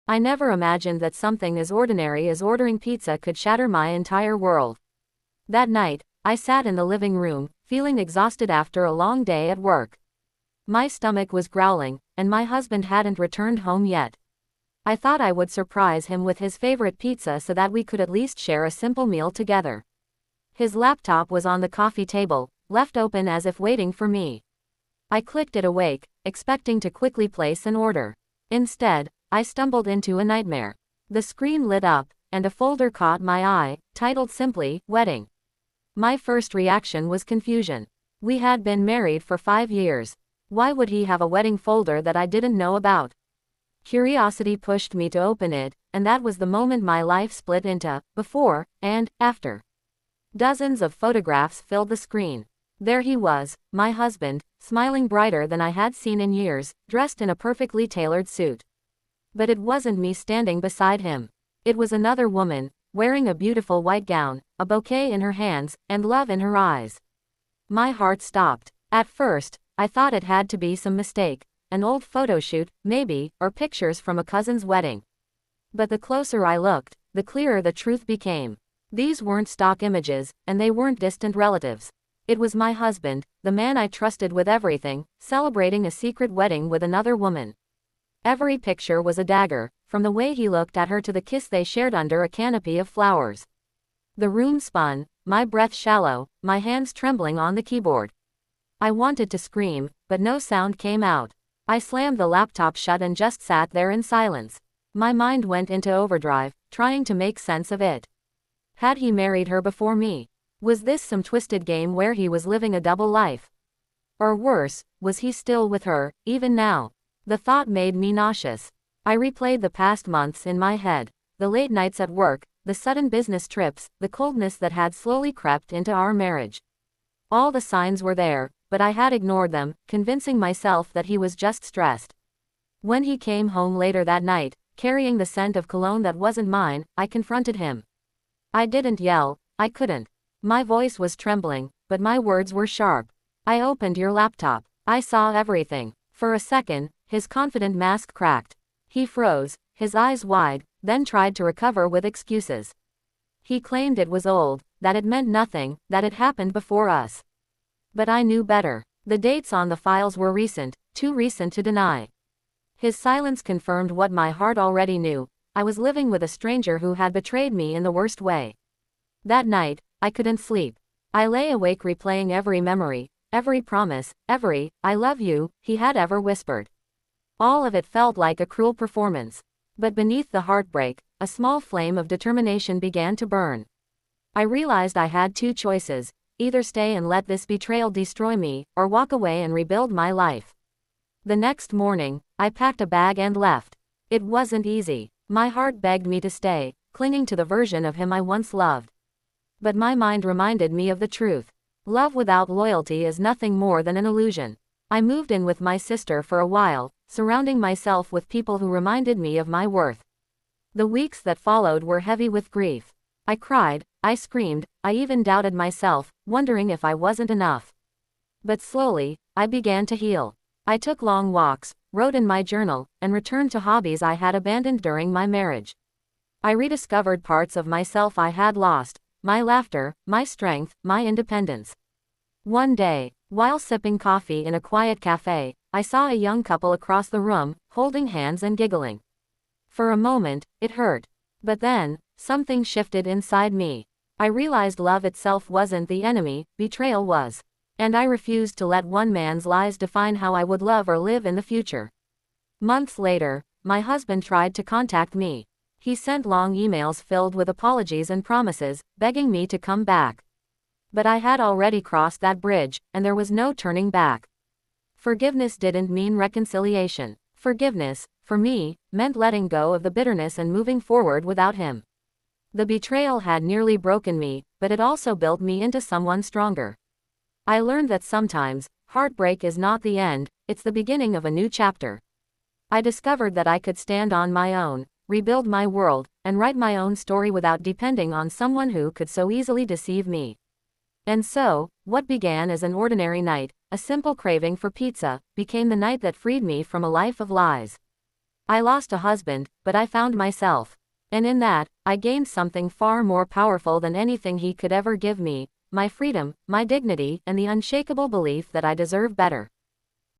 I never imagined that something as ordinary as ordering pizza could shatter my entire world. That night, I sat in the living room, feeling exhausted after a long day at work. My stomach was growling, and my husband hadn't returned home yet. I thought I would surprise him with his favorite pizza so that we could at least share a simple meal together. His laptop was on the coffee table, left open as if waiting for me. I clicked it awake, expecting to quickly place an order. Instead, I stumbled into a nightmare. The screen lit up, and a folder caught my eye, titled simply, Wedding. My first reaction was confusion. We had been married for 5 years. Why would he have a wedding folder that I didn't know about? Curiosity pushed me to open it, and that was the moment my life split into before and after. Dozens of photographs filled the screen. There he was, my husband, smiling brighter than I had seen in years, dressed in a perfectly tailored suit. But it wasn't me standing beside him. It was another woman, wearing a beautiful white gown, a bouquet in her hands, and love in her eyes. My heart stopped. At first, I thought it had to be some mistake, an old photo shoot, maybe, or pictures from a cousin's wedding. But the closer I looked, the clearer the truth became. These weren't stock images, and they weren't distant relatives. It was my husband, the man I trusted with everything, celebrating a secret wedding with another woman. Every picture was a dagger, from the way he looked at her to the kiss they shared under a canopy of flowers. The room spun, my breath shallow, my hands trembling on the keyboard. I wanted to scream, but no sound came out. I slammed the laptop shut and just sat there in silence. My mind went into overdrive, trying to make sense of it. Had he married her before me? Was this some twisted game where he was living a double life? Or worse, was he still with her, even now? The thought made me nauseous. I replayed the past months in my head. The late nights at work, the sudden business trips, the coldness that had slowly crept into our marriage. All the signs were there, but I had ignored them, convincing myself that he was just stressed. When he came home later that night, carrying the scent of cologne that wasn't mine, I confronted him. I didn't yell, I couldn't. My voice was trembling, but my words were sharp. I opened your laptop. I saw everything. For a second, his confident mask cracked. He froze, his eyes wide, then tried to recover with excuses. He claimed it was old, that it meant nothing, that it happened before us. But I knew better. The dates on the files were recent, too recent to deny. His silence confirmed what my heart already knew. I was living with a stranger who had betrayed me in the worst way. That night, I couldn't sleep. I lay awake replaying every memory, every promise, every, "I love you," he had ever whispered. All of it felt like a cruel performance. But beneath the heartbreak, a small flame of determination began to burn. I realized I had two choices: either stay and let this betrayal destroy me, or walk away and rebuild my life. The next morning, I packed a bag and left. It wasn't easy. My heart begged me to stay, clinging to the version of him I once loved. But my mind reminded me of the truth. Love without loyalty is nothing more than an illusion. I moved in with my sister for a while, surrounding myself with people who reminded me of my worth. The weeks that followed were heavy with grief. I cried, I screamed, I even doubted myself, wondering if I wasn't enough. But slowly, I began to heal. I took long walks, wrote in my journal, and returned to hobbies I had abandoned during my marriage. I rediscovered parts of myself I had lost: my laughter, my strength, my independence. One day, while sipping coffee in a quiet cafe, I saw a young couple across the room, holding hands and giggling. For a moment, it hurt. But then, something shifted inside me. I realized love itself wasn't the enemy, betrayal was. And I refused to let one man's lies define how I would love or live in the future. Months later, my husband tried to contact me. He sent long emails filled with apologies and promises, begging me to come back. But I had already crossed that bridge, and there was no turning back. Forgiveness didn't mean reconciliation. Forgiveness, for me, meant letting go of the bitterness and moving forward without him. The betrayal had nearly broken me, but it also built me into someone stronger. I learned that sometimes, heartbreak is not the end, it's the beginning of a new chapter. I discovered that I could stand on my own, rebuild my world, and write my own story without depending on someone who could so easily deceive me. And so, what began as an ordinary night, a simple craving for pizza, became the night that freed me from a life of lies. I lost a husband, but I found myself. And in that, I gained something far more powerful than anything he could ever give me, my freedom, my dignity, and the unshakable belief that I deserve better.